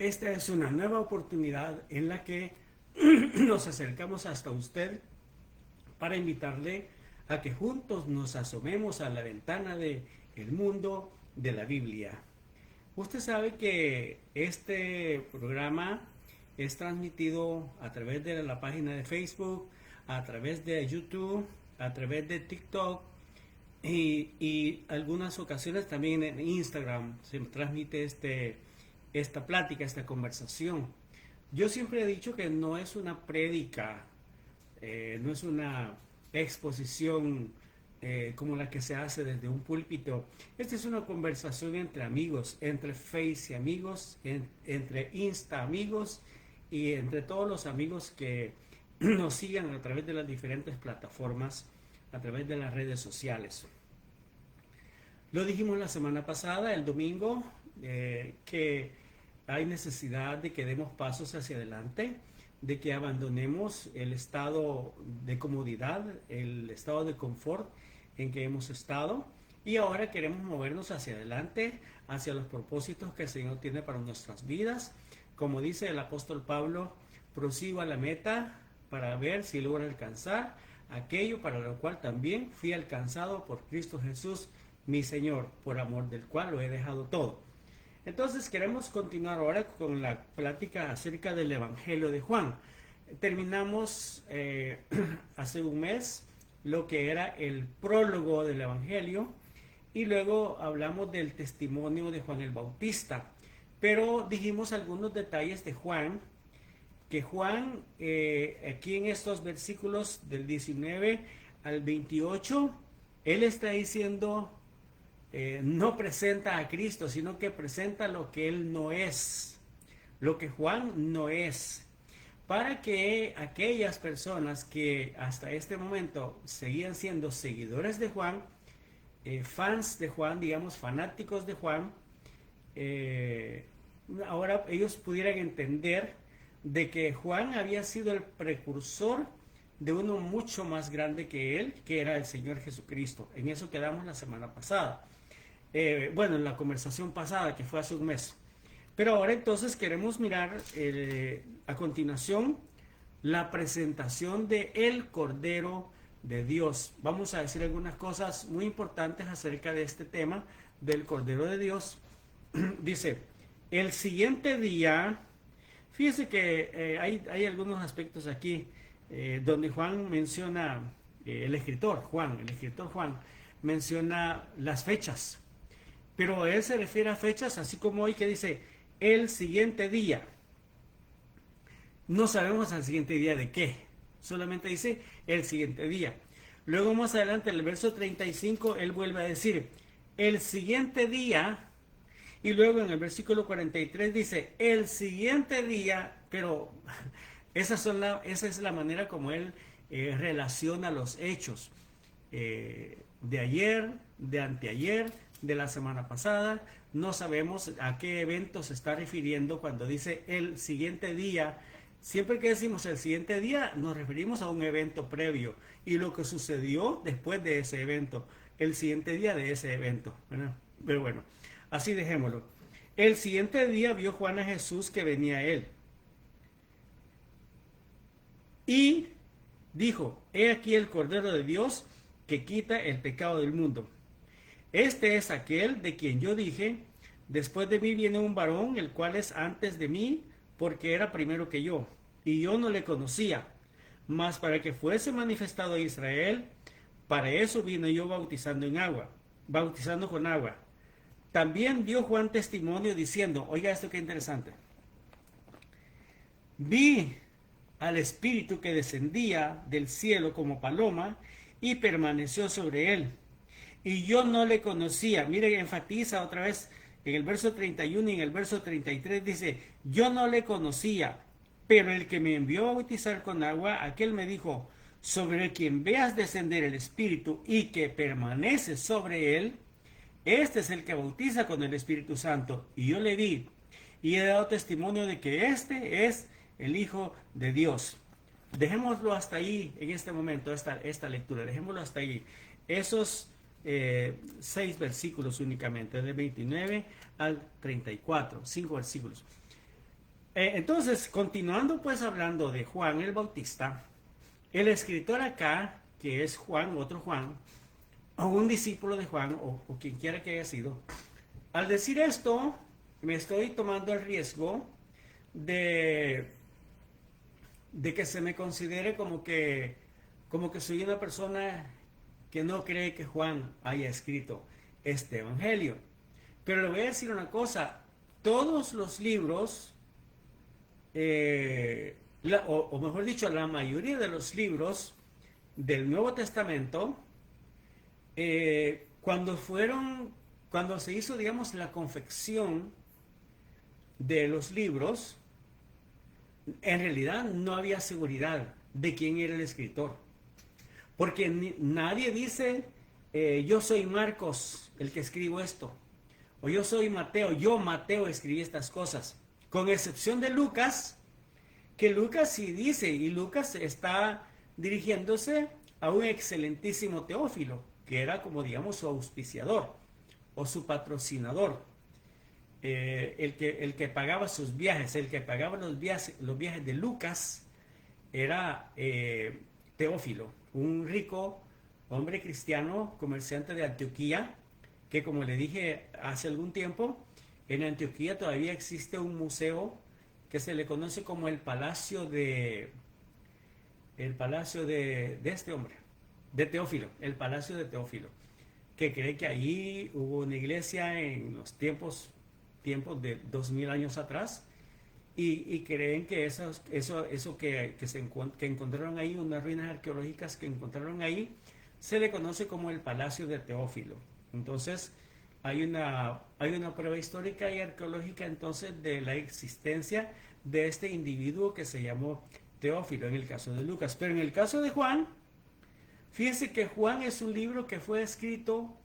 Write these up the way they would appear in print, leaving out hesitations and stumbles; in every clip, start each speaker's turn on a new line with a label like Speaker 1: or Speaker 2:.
Speaker 1: Esta es una nueva oportunidad en la que nos acercamos hasta usted para invitarle a que juntos nos asomemos a la ventana de el mundo de la Biblia. Usted sabe que este programa es transmitido a través de la página de Facebook, a través de YouTube, a través de TikTok y algunas ocasiones también en Instagram se transmite esta plática, esta conversación. Yo siempre he dicho que no es una prédica, no es una exposición como la que se hace desde un púlpito. Esta es una conversación entre amigos, entre Face y amigos, entre Insta amigos y entre todos los amigos que nos sigan a través de las diferentes plataformas, a través de las redes sociales. Lo dijimos la semana pasada, el domingo, que hay necesidad de que demos pasos hacia adelante, de que abandonemos el estado de comodidad, el estado de confort en que hemos estado y ahora queremos movernos hacia adelante, hacia los propósitos que el Señor tiene para nuestras vidas. Como dice el apóstol Pablo, prosigo a la meta para ver si logro alcanzar aquello para lo cual también fui alcanzado por Cristo Jesús, mi Señor, por amor del cual lo he dejado todo. Entonces queremos continuar ahora con la plática acerca del Evangelio de Juan. Terminamos hace un mes lo que era el prólogo del Evangelio y luego hablamos del testimonio de Juan el Bautista. Pero dijimos algunos detalles de Juan, que Juan aquí en estos versículos del 19 al 28, él está diciendo... no presenta a Cristo, sino que presenta lo que Él no es, lo que Juan no es, para que aquellas personas que hasta este momento seguían siendo seguidores de Juan, fans de Juan, digamos, fanáticos de Juan, ahora ellos pudieran entender de que Juan había sido el precursor de uno mucho más grande que él, que era el Señor Jesucristo. En eso quedamos la semana pasada. Bueno, en la conversación pasada, que fue hace un mes. Pero ahora entonces queremos mirar a continuación la presentación de el Cordero de Dios. Vamos a decir algunas cosas muy importantes acerca de este tema del Cordero de Dios. Dice, el siguiente día, fíjese que hay algunos aspectos aquí donde Juan menciona, el escritor Juan menciona las fechas. Pero él se refiere a fechas así como hoy que dice el siguiente día. No sabemos al siguiente día de qué. Solamente dice el siguiente día. Luego más adelante en el verso 35 él vuelve a decir el siguiente día. Y luego en el versículo 43 dice el siguiente día. Pero esa es la manera como él relaciona los hechos. De ayer, de anteayer, de la semana pasada, no sabemos a qué evento se está refiriendo cuando dice el siguiente día. Siempre que decimos el siguiente día nos referimos a un evento previo y lo que sucedió después de ese evento, el siguiente día de ese evento, ¿verdad? Pero bueno, así dejémoslo. El siguiente día vio Juan a Jesús que venía a él y dijo, he aquí el Cordero de Dios que quita el pecado del mundo. Este es aquel de quien yo dije, después de mí viene un varón, el cual es antes de mí, porque era primero que yo, y yo no le conocía. Mas para que fuese manifestado a Israel, para eso vino yo bautizando con agua. También dio Juan testimonio diciendo, oiga esto qué interesante, vi al Espíritu que descendía del cielo como paloma y permaneció sobre él. Y yo no le conocía. Mire, enfatiza otra vez en el verso 31 y en el verso 33 dice, yo no le conocía, pero el que me envió a bautizar con agua, aquel me dijo, sobre quien veas descender el Espíritu y que permanece sobre él, este es el que bautiza con el Espíritu Santo. Y yo le vi y he dado testimonio de que este es el Hijo de Dios. Dejémoslo hasta ahí en este momento, esta lectura, dejémoslo hasta ahí. Esos 6 versículos únicamente, de 29 al 34, 5 versículos. Entonces, continuando pues hablando de Juan el Bautista, el escritor acá, que es Juan, otro Juan, o un discípulo de Juan, o quien quiera que haya sido, al decir esto, me estoy tomando el riesgo de, de que se me considere como que soy una persona que no cree que Juan haya escrito este evangelio. Pero le voy a decir una cosa, todos los libros, o mejor dicho, la mayoría de los libros del Nuevo Testamento, cuando se hizo, digamos, la confección de los libros, en realidad no había seguridad de quién era el escritor. Porque nadie dice, yo soy Marcos, el que escribo esto. O yo soy Mateo, yo Mateo escribí estas cosas. Con excepción de Lucas, que Lucas sí dice, y Lucas está dirigiéndose a un excelentísimo Teófilo, que era como digamos su auspiciador o su patrocinador, el que pagaba sus viajes, el que pagaba los viajes de Lucas era Teófilo, un rico hombre cristiano, comerciante de Antioquía, que como le dije hace algún tiempo, en Antioquía todavía existe un museo que se le conoce como el palacio de este hombre, de Teófilo, el palacio de Teófilo, que cree que ahí hubo una iglesia en los tiempos de 2000 años atrás, y creen que eso que encontraron ahí, unas ruinas arqueológicas que encontraron ahí, se le conoce como el Palacio de Teófilo. Entonces, hay una prueba histórica y arqueológica entonces de la existencia de este individuo que se llamó Teófilo en el caso de Lucas. Pero en el caso de Juan, fíjese que Juan es un libro que fue escrito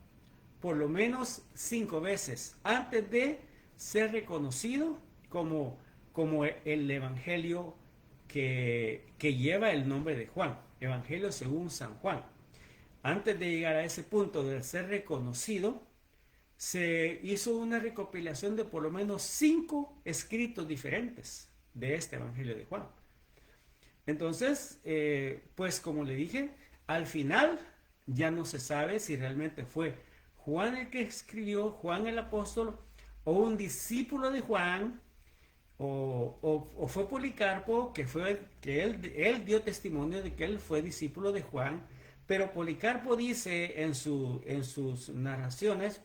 Speaker 1: por lo menos 5 veces antes de ser reconocido como el evangelio que lleva el nombre de Juan, Evangelio según San Juan. Antes de llegar a ese punto de ser reconocido, se hizo una recopilación de por lo menos 5 escritos diferentes de este Evangelio de Juan. Entonces, pues como le dije, al final ya no se sabe si realmente fue Juan el que escribió, Juan el apóstol, o un discípulo de Juan, o fue Policarpo, que él dio testimonio de que él fue discípulo de Juan, pero Policarpo dice en sus narraciones,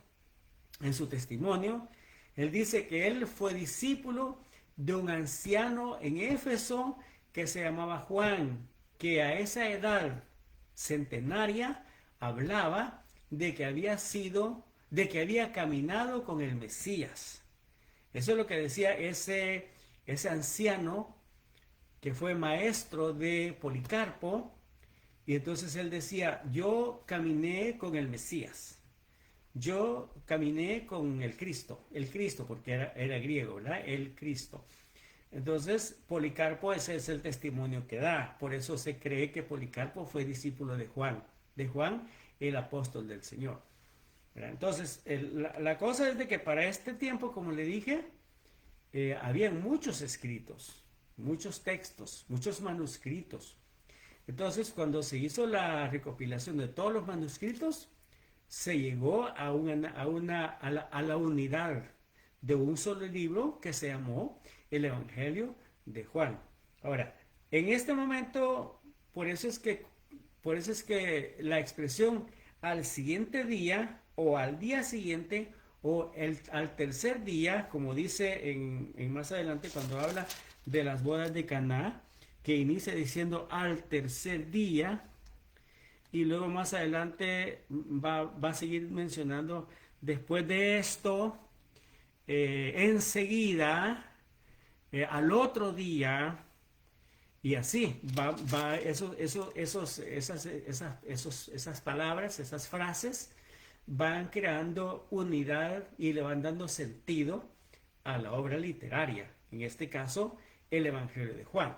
Speaker 1: en su testimonio, él dice que él fue discípulo de un anciano en Éfeso que se llamaba Juan, que a esa edad centenaria hablaba de que había caminado con el Mesías. Eso es lo que decía ese anciano que fue maestro de Policarpo, y entonces él decía, yo caminé con el Mesías, yo caminé con el Cristo, porque era griego, ¿verdad? El Cristo. Entonces, Policarpo, ese es el testimonio que da. Por eso se cree que Policarpo fue discípulo de Juan, el apóstol del Señor. ¿Verdad? Entonces, la cosa es de que para este tiempo, como le dije, habían muchos escritos, muchos textos, muchos manuscritos. Entonces, cuando se hizo la recopilación de todos los manuscritos, se llegó a la unidad de un solo libro que se llamó el Evangelio de Juan. Ahora, en este momento, por eso es que la expresión al siguiente día o al día siguiente o al tercer día, como dice en más adelante cuando habla de las bodas de Caná, que inicia diciendo al tercer día, y luego más adelante va a seguir mencionando después de esto, enseguida, al otro día, y así esas palabras, esas frases van creando unidad y le van dando sentido a la obra literaria, en este caso el Evangelio de Juan.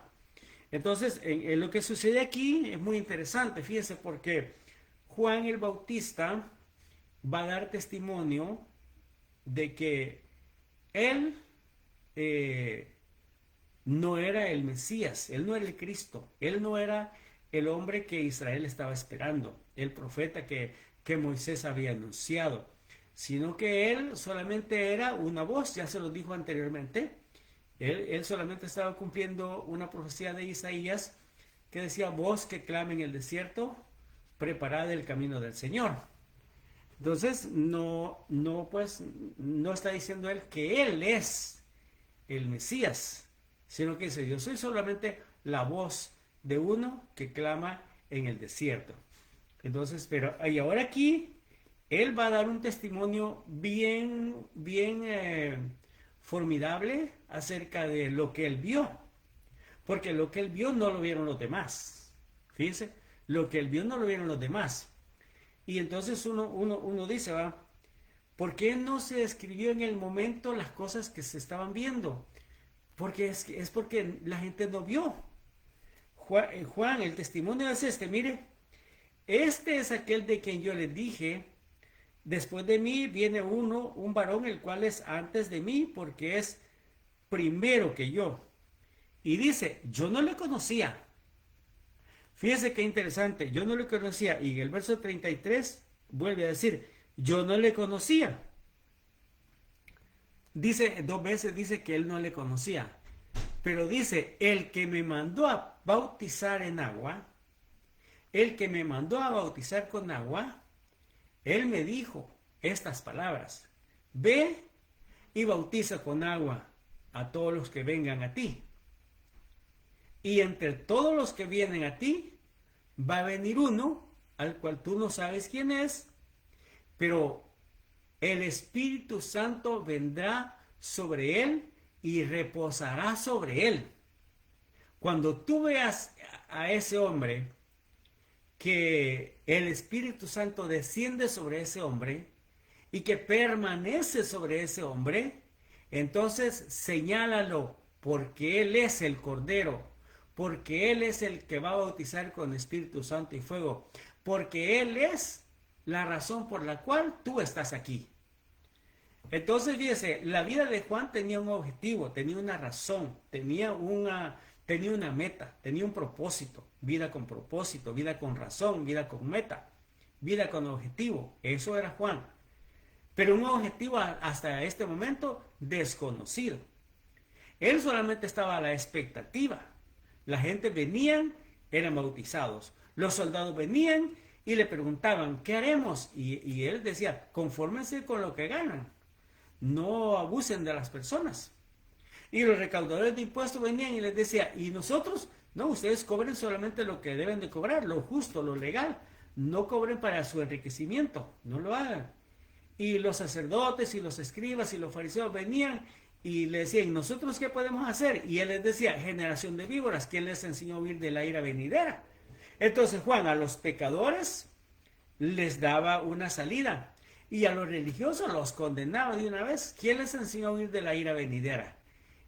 Speaker 1: Entonces, en lo que sucede aquí es muy interesante, fíjese, porque Juan el Bautista va a dar testimonio de que él no era el Mesías, él no era el Cristo, él no era el hombre que Israel estaba esperando, el profeta que Moisés había anunciado, sino que él solamente era una voz, ya se lo dijo anteriormente. Él solamente estaba cumpliendo una profecía de Isaías que decía: voz que clama en el desierto, preparad el camino del Señor. Entonces, pues, no está diciendo él que él es el Mesías, sino que dice: yo soy solamente la voz de uno que clama en el desierto. Entonces, y ahora aquí, él va a dar un testimonio bien formidable acerca de lo que él vio, porque lo que él vio no lo vieron los demás. Fíjense, lo que él vio no lo vieron los demás. Y entonces uno dice, ¿va? ¿Por qué no se escribió en el momento las cosas que se estaban viendo? Porque es porque la gente no vio. Juan, el testimonio es este: mire, este es aquel de quien yo les dije: después de mí viene un varón, el cual es antes de mí, porque es primero que yo. Y dice: yo no le conocía. Fíjese qué interesante: yo no le conocía. Y en el verso 33 vuelve a decir: yo no le conocía. Dice 2 veces, dice que él no le conocía. Pero dice: el que me mandó a bautizar en agua, el que me mandó a bautizar con agua, él me dijo estas palabras: ve y bautiza con agua a todos los que vengan a ti. Y entre todos los que vienen a ti, va a venir uno al cual tú no sabes quién es, pero el Espíritu Santo vendrá sobre él y reposará sobre él. Cuando tú veas a ese hombre, que el Espíritu Santo desciende sobre ese hombre y que permanece sobre ese hombre, entonces señálalo, porque Él es el Cordero, porque Él es el que va a bautizar con Espíritu Santo y fuego, porque Él es la razón por la cual tú estás aquí. Entonces, fíjese, la vida de Juan tenía un objetivo, tenía una razón, tenía una meta, tenía un propósito: vida con propósito, vida con razón, vida con meta, vida con objetivo. Eso era Juan. Pero un objetivo hasta este momento desconocido. Él solamente estaba a la expectativa. La gente venían, eran bautizados. Los soldados venían y le preguntaban: ¿qué haremos? Y él decía: confórmense con lo que ganan. No abusen de las personas. Y los recaudadores de impuestos venían y les decía: ¿y nosotros? No, ustedes cobren solamente lo que deben de cobrar, lo justo, lo legal. No cobren para su enriquecimiento, no lo hagan. Y los sacerdotes y los escribas y los fariseos venían y le decían: ¿nosotros qué podemos hacer? Y él les decía: generación de víboras, ¿quién les enseñó a huir de la ira venidera? Entonces Juan a los pecadores les daba una salida, y a los religiosos los condenaba de una vez. ¿Quién les enseñó a huir de la ira venidera?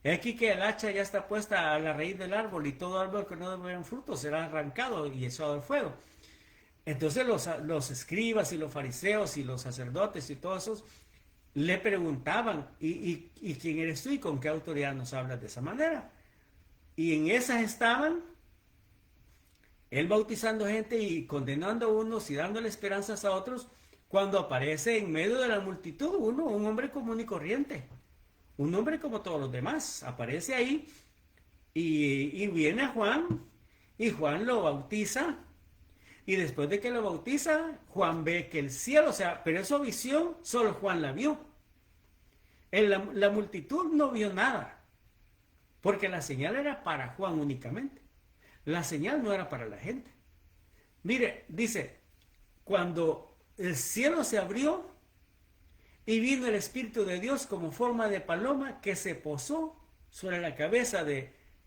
Speaker 1: Es aquí que el hacha ya está puesta a la raíz del árbol, y todo árbol que no dé fruto será arrancado y echado al fuego. Entonces los escribas y los fariseos y los sacerdotes y todos esos le preguntaban: ¿y quién eres tú y con qué autoridad nos hablas de esa manera? Y en esas estaban él bautizando gente y condenando a unos y dándole esperanzas a otros, cuando aparece en medio de la multitud un hombre común y corriente, un hombre como todos los demás. Aparece ahí y viene Juan, y Juan lo bautiza. Y después de que lo bautiza, Juan ve que el cielo, pero esa visión solo Juan la vio. La multitud no vio nada, porque la señal era para Juan únicamente. La señal no era para la gente. Mire, dice: cuando el cielo se abrió y vino el Espíritu de Dios como forma de paloma, que se posó sobre la cabeza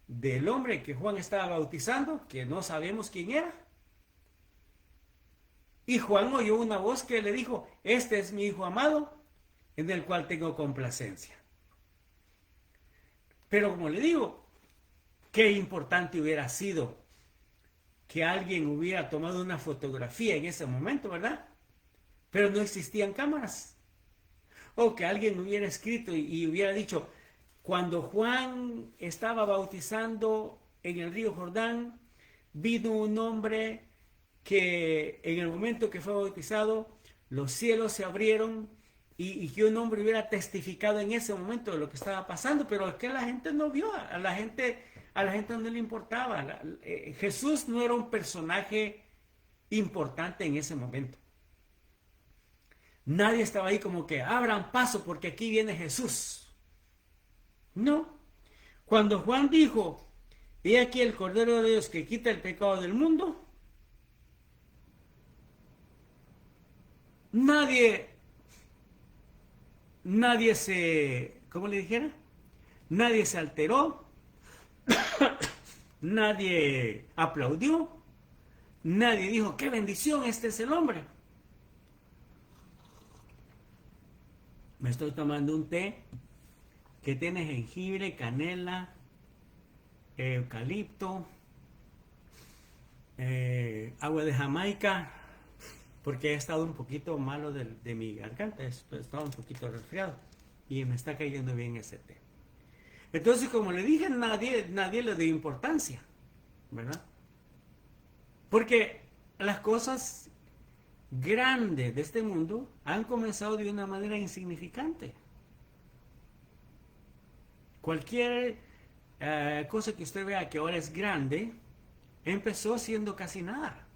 Speaker 1: del hombre que Juan estaba bautizando, que no sabemos quién era. Y Juan oyó una voz que le dijo: este es mi Hijo amado, en el cual tengo complacencia. Pero como le digo, qué importante hubiera sido que alguien hubiera tomado una fotografía en ese momento, ¿verdad? Pero no existían cámaras. O que alguien hubiera escrito y hubiera dicho: Cuando Juan estaba bautizando en el río Jordán, vino un hombre que en el momento que fue bautizado, los cielos se abrieron y que un hombre hubiera testificado en ese momento de lo que estaba pasando, pero es que la gente no vio, a la gente no le importaba. Jesús no era un personaje importante en ese momento. Nadie estaba ahí como que abran paso porque aquí viene Jesús. No. Cuando Juan dijo, he aquí el Cordero de Dios que quita el pecado del mundo, nadie se, ¿cómo le dijera? Nadie se alteró, nadie aplaudió, nadie dijo, qué bendición, este es el hombre. Me estoy tomando un té que tiene jengibre, canela, eucalipto, agua de Jamaica, porque he estado un poquito malo de mi garganta, he estado un poquito resfriado y me está cayendo bien ese té. Entonces, como le dije, nadie le dio importancia, ¿verdad? Porque las cosas grandes de este mundo han comenzado de una manera insignificante. Cualquier cosa que usted vea que ahora es grande, empezó siendo casi nada.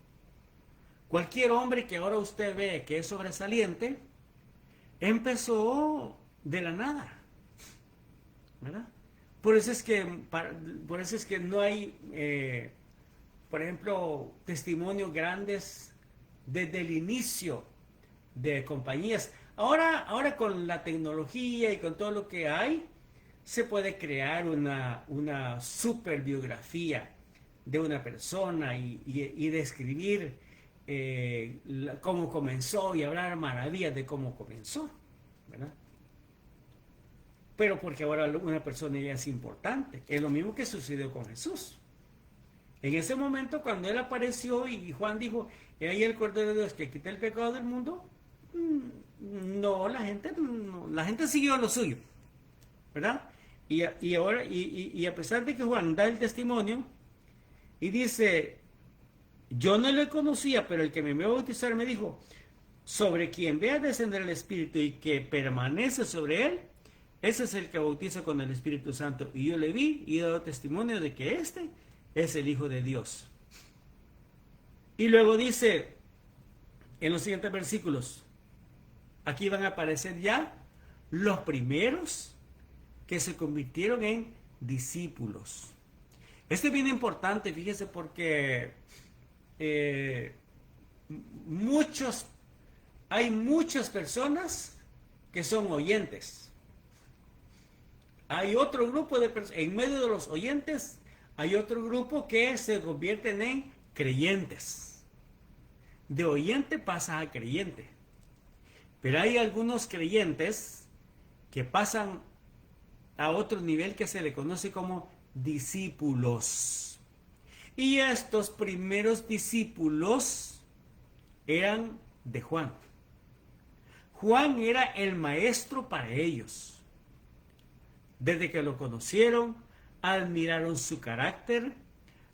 Speaker 1: Cualquier hombre que ahora usted ve que es sobresaliente, empezó de la nada, ¿verdad? Por eso es que no hay, por ejemplo, testimonios grandes desde el inicio de compañías. Ahora con la tecnología y con todo lo que hay, se puede crear una super biografía de una persona y describir cómo comenzó y hablar maravillas de cómo comenzó, ¿verdad? Pero porque ahora una persona ya es importante. Es lo mismo que sucedió con Jesús. En ese momento, cuando él apareció y Juan dijo, he ahí el Cordero de Dios que quita el pecado del mundo, no, la gente siguió lo suyo, ¿verdad? Ahora, a pesar de que Juan da el testimonio y dice, yo no le conocía, pero el que me iba a bautizar me dijo, sobre quien vea descender el Espíritu y que permanece sobre él, ese es el que bautiza con el Espíritu Santo. Y yo le vi y he dado testimonio de que este es el Hijo de Dios. Y luego dice, en los siguientes versículos, aquí van a aparecer ya los primeros que se convirtieron en discípulos. Esto es bien importante, fíjese, porque hay muchas personas que son oyentes. Hay otro grupo de personas, en medio de los oyentes, hay otro grupo que se convierten en creyentes. De oyente pasa a creyente. Pero hay algunos creyentes que pasan a otro nivel que se le conoce como discípulos. Y estos primeros discípulos eran de Juan. Juan era el maestro para ellos. Desde que lo conocieron, admiraron su carácter,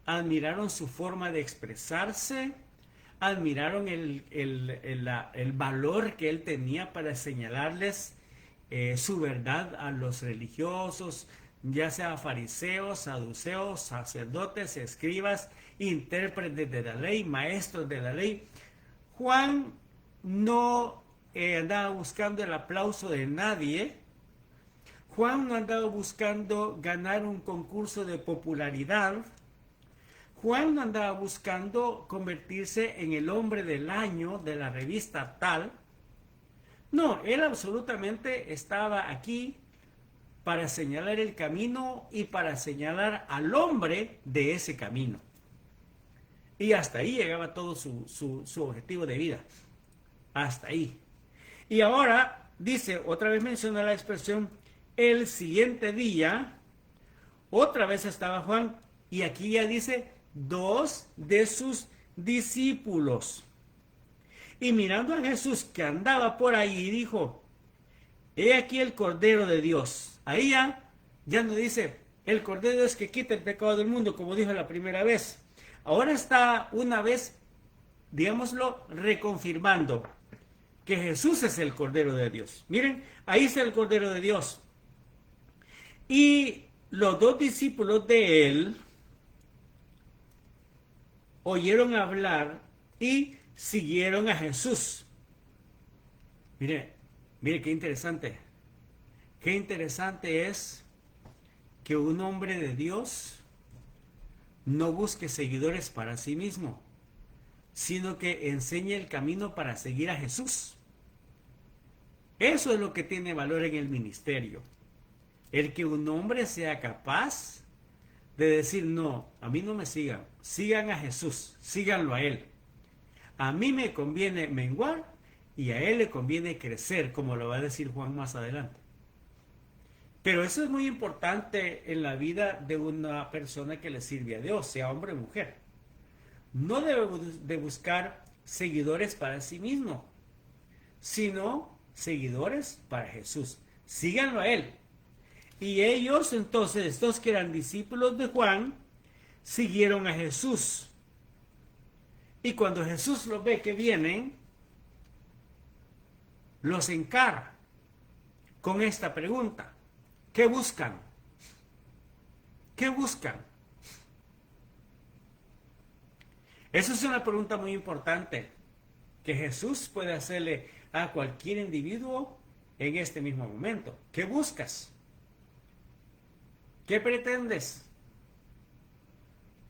Speaker 1: admiraron su forma de expresarse, admiraron el valor que él tenía para señalarles su verdad a los religiosos, ya sea fariseos, saduceos, sacerdotes, escribas, intérpretes de la ley, maestros de la ley. Juan no andaba buscando el aplauso de nadie. Juan no andaba buscando ganar un concurso de popularidad. Juan no andaba buscando convertirse en el hombre del año de la revista tal. No, él absolutamente estaba aquí para señalar el camino y para señalar al hombre de ese camino. Y hasta ahí llegaba todo su objetivo de vida. Hasta ahí. Y ahora dice, otra vez menciona la expresión, el siguiente día, otra vez estaba Juan, y aquí ya dice, 2 de sus discípulos. Y mirando a Jesús que andaba por ahí, dijo, he aquí el Cordero de Dios. Ahí ya Ya no dice, el Cordero es que quita el pecado del mundo, como dijo la primera vez. Ahora está una vez, digámoslo, reconfirmando que Jesús es el Cordero de Dios. Miren, ahí está el Cordero de Dios. Y los dos discípulos de él oyeron hablar y siguieron a Jesús. Mire, mire qué interesante. Qué interesante es que un hombre de Dios no busque seguidores para sí mismo, sino que enseñe el camino para seguir a Jesús. Eso es lo que tiene valor en el ministerio. El que un hombre sea capaz de decir, no, a mí no me sigan, sigan a Jesús, síganlo a Él. A mí me conviene menguar y a Él le conviene crecer, como lo va a decir Juan más adelante. Pero eso es muy importante en la vida de una persona que le sirve a Dios, sea hombre o mujer. No debe de buscar seguidores para sí mismo, sino seguidores para Jesús. Síganlo a Él. Y ellos entonces, estos que eran discípulos de Juan, siguieron a Jesús. Y cuando Jesús los ve que vienen, los encara con esta pregunta. ¿Qué buscan? ¿Qué buscan? Esa es una pregunta muy importante que Jesús puede hacerle a cualquier individuo en este mismo momento. ¿Qué buscas? ¿Qué pretendes?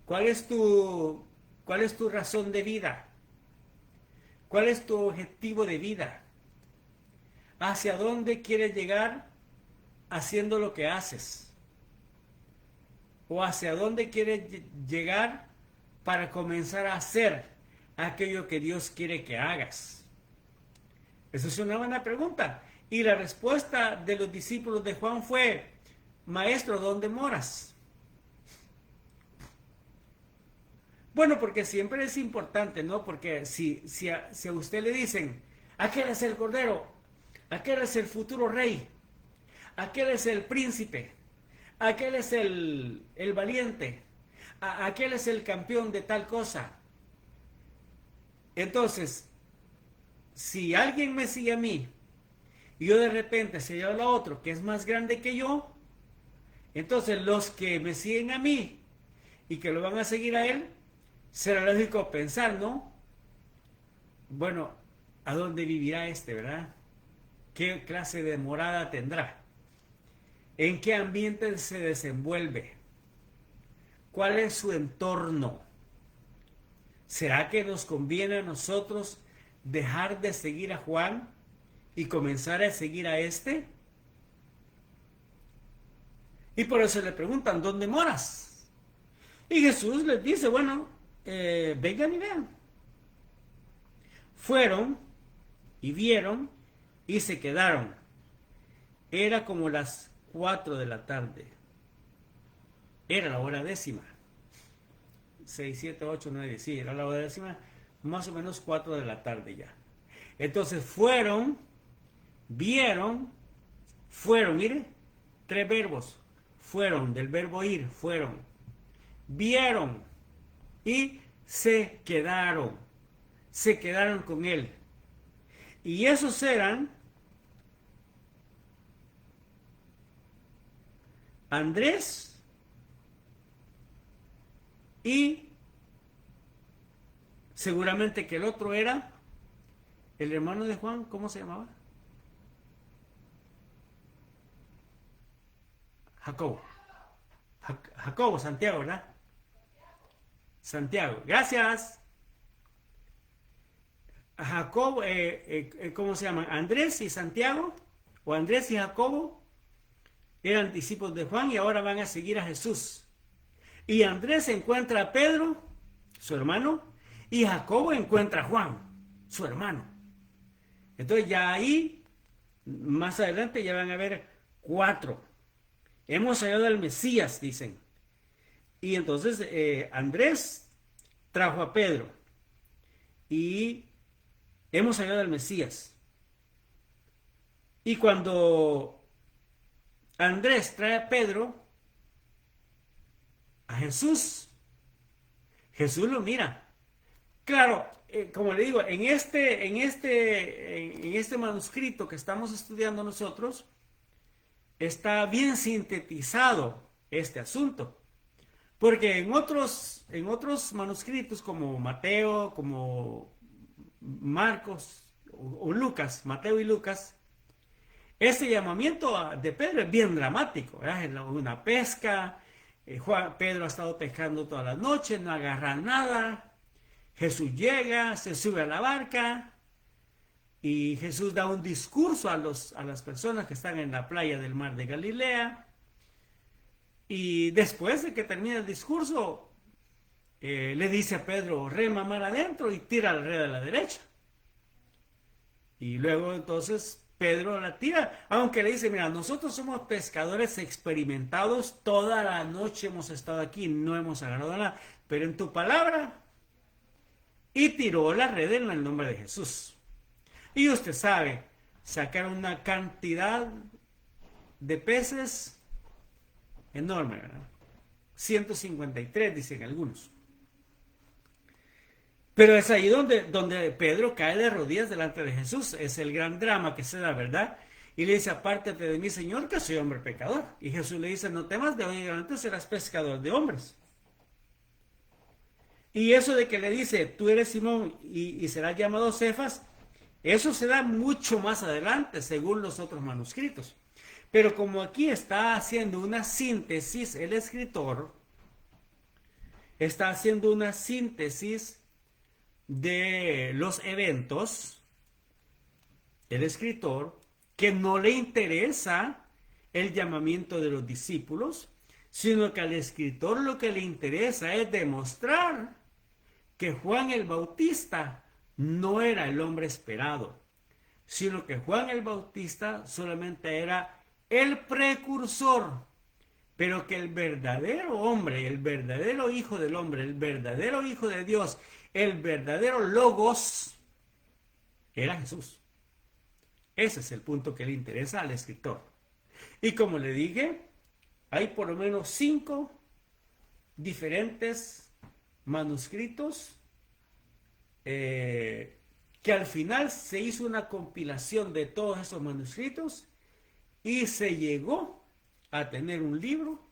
Speaker 1: ¿Cuál es tu razón de vida? ¿Cuál es tu objetivo de vida? ¿Hacia dónde quieres llegar haciendo lo que haces? ¿O hacia dónde quieres llegar para comenzar a hacer aquello que Dios quiere que hagas? Esa es una buena pregunta. Y la respuesta de los discípulos de Juan fue, Maestro, ¿dónde moras? Bueno, porque siempre es importante, ¿no? Porque si a usted le dicen, aquel es el Cordero, aquel es el futuro rey, aquel es el príncipe, aquel es el valiente, aquel es el campeón de tal cosa. Entonces, si alguien me sigue a mí y yo de repente sigo a otro que es más grande que yo, entonces los que me siguen a mí y que lo van a seguir a él, será lógico pensar, ¿no? Bueno, ¿a dónde vivirá este, verdad? ¿Qué clase de morada tendrá? ¿En qué ambiente se desenvuelve? ¿Cuál es su entorno? ¿Será que nos conviene a nosotros dejar de seguir a Juan y comenzar a seguir a este? Y por eso le preguntan, ¿dónde moras? Y Jesús les dice, bueno, vengan y vean. Fueron y vieron y se quedaron. Era como las 4 de la tarde. Era la hora décima. 6, 7, 8, 9, 10. Sí, era la hora décima. Más o menos 4 de la tarde ya. Entonces fueron, vieron, mire, 3 verbos. Fueron, del verbo ir, fueron. Vieron y se quedaron con él. Y esos eran Andrés y seguramente que el otro era el hermano de Juan, ¿cómo se llamaba? Jacobo. Jacobo, Santiago, ¿verdad? Santiago, gracias. Jacobo, ¿cómo se llaman? Andrés y Santiago, o Andrés y Jacobo, eran discípulos de Juan y ahora van a seguir a Jesús. Y Andrés encuentra a Pedro, su hermano, y Jacobo encuentra a Juan, su hermano. Entonces ya ahí, más adelante ya van a ver 4. Hemos hallado al Mesías, dicen. Y entonces Andrés trajo a Pedro. Y hemos hallado al Mesías. Y cuando Andrés trae a Pedro a Jesús. Jesús lo mira. Claro, como le digo, en este manuscrito que estamos estudiando nosotros, está bien sintetizado este asunto. Porque en otros manuscritos como Mateo, como Marcos o Lucas, Mateo y Lucas, ese llamamiento de Pedro es bien dramático, ¿verdad? Es una pesca, Pedro ha estado pescando toda la noche, no agarra nada, Jesús llega, se sube a la barca y Jesús da un discurso a las personas que están en la playa del mar de Galilea. Y después de que termina el discurso, le dice a Pedro, rema mar adentro y tira la red a la derecha. Y luego entonces Pedro la tira, aunque le dice, mira, nosotros somos pescadores experimentados, toda la noche hemos estado aquí, no hemos agarrado nada, pero en tu palabra, y tiró la red en el nombre de Jesús. Y usted sabe, sacar una cantidad de peces enorme, ¿verdad? 153 dicen algunos. Pero es ahí donde Pedro cae de rodillas delante de Jesús. Es el gran drama que se da, ¿verdad? Y le dice, apártate de mí, Señor, que soy hombre pecador. Y Jesús le dice, no temas, de hoy en adelante serás pescador de hombres. Y eso de que le dice, tú eres Simón y serás llamado Cefas, eso se da mucho más adelante, según los otros manuscritos. Pero como aquí está haciendo una síntesis, el escritor está haciendo una síntesis de los eventos, el escritor, que no le interesa el llamamiento de los discípulos, sino que al escritor lo que le interesa es demostrar que Juan el Bautista no era el hombre esperado, sino que Juan el Bautista solamente era el precursor, pero que el verdadero hombre, el verdadero hijo del hombre, el verdadero hijo de Dios, el verdadero logos, era Jesús. Ese es el punto que le interesa al escritor. Y como le dije, hay por lo menos 5 diferentes manuscritos que al final se hizo una compilación de todos esos manuscritos y se llegó a tener un libro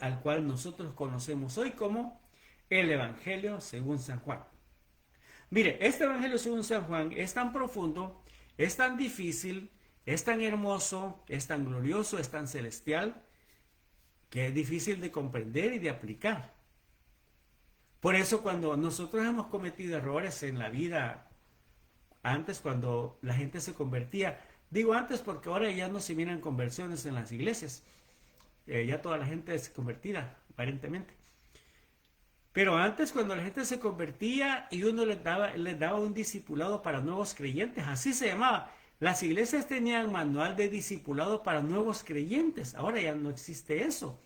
Speaker 1: al cual nosotros conocemos hoy como el Evangelio según San Juan. Mire, este Evangelio según San Juan es tan profundo, es tan difícil, es tan hermoso, es tan glorioso, es tan celestial, que es difícil de comprender y de aplicar. Por eso cuando nosotros hemos cometido errores en la vida, antes cuando la gente se convertía, digo antes porque ahora ya no se miran conversiones en las iglesias, ya toda la gente es convertida, aparentemente. Pero antes cuando la gente se convertía y uno les daba un discipulado para nuevos creyentes, así se llamaba. Las iglesias tenían manual de discipulado para nuevos creyentes, ahora ya no existe eso.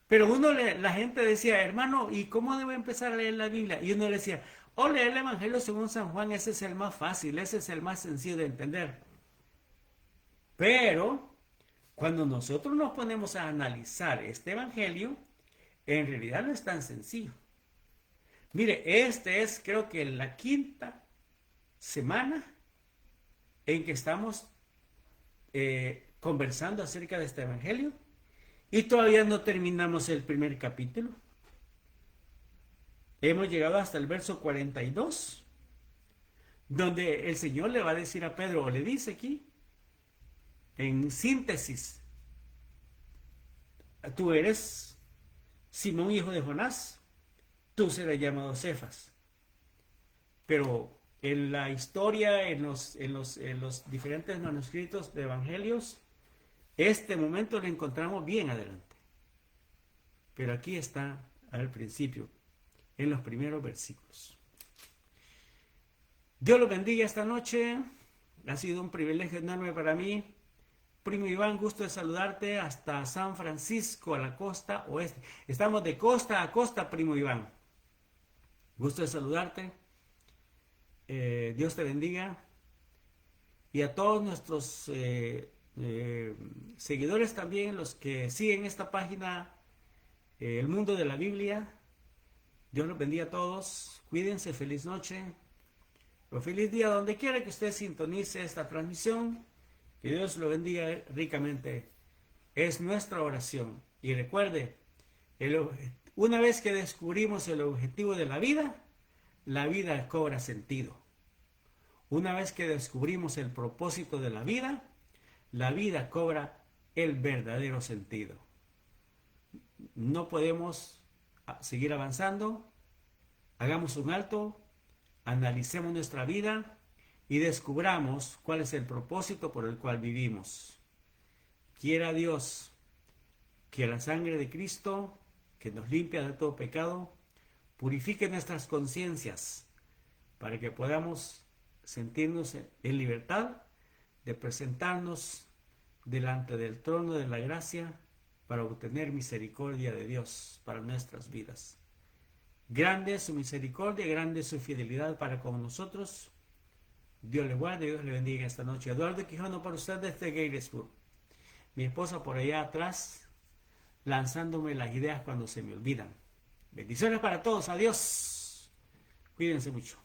Speaker 1: Pero la gente decía, hermano, ¿y cómo debo empezar a leer la Biblia? Y uno le decía, leer el Evangelio según San Juan, ese es el más fácil, ese es el más sencillo de entender. Pero cuando nosotros nos ponemos a analizar este Evangelio, en realidad no es tan sencillo. Mire, este es creo que la 5ª semana en que estamos conversando acerca de este Evangelio y todavía no terminamos el primer capítulo. Hemos llegado hasta el verso 42, donde el Señor le va a decir a Pedro, o le dice aquí, en síntesis, tú eres Simón, hijo de Jonás, tú serás llamado Cefas. Pero en la historia, en los diferentes manuscritos de evangelios, este momento lo encontramos bien adelante. Pero aquí está al principio, en los primeros versículos. Dios los bendiga esta noche. Ha sido un privilegio enorme para mí. Primo Iván, gusto de saludarte hasta San Francisco, a la costa oeste. Estamos de costa a costa, primo Iván. Gusto de saludarte. Dios te bendiga. Y a todos nuestros eh, seguidores también, los que siguen esta página, El Mundo de la Biblia. Dios los bendiga a todos. Cuídense, feliz noche o feliz día donde quiera que usted sintonice esta transmisión. Que Dios lo bendiga ricamente. Es nuestra oración. Y recuerde, una vez que descubrimos el objetivo de la vida cobra sentido. Una vez que descubrimos el propósito de la vida cobra el verdadero sentido. No podemos seguir avanzando. Hagamos un alto, analicemos nuestra vida y descubramos cuál es el propósito por el cual vivimos. Quiera Dios que la sangre de Cristo, que nos limpia de todo pecado, purifique nuestras conciencias para que podamos sentirnos en libertad de presentarnos delante del trono de la gracia para obtener misericordia de Dios para nuestras vidas. Grande es su misericordia, grande es su fidelidad para con nosotros. Dios le guarde, Dios le bendiga esta noche. Eduardo Quijano para usted desde Gettysburg. Mi esposa por allá atrás, lanzándome las ideas cuando se me olvidan. Bendiciones para todos, adiós. Cuídense mucho.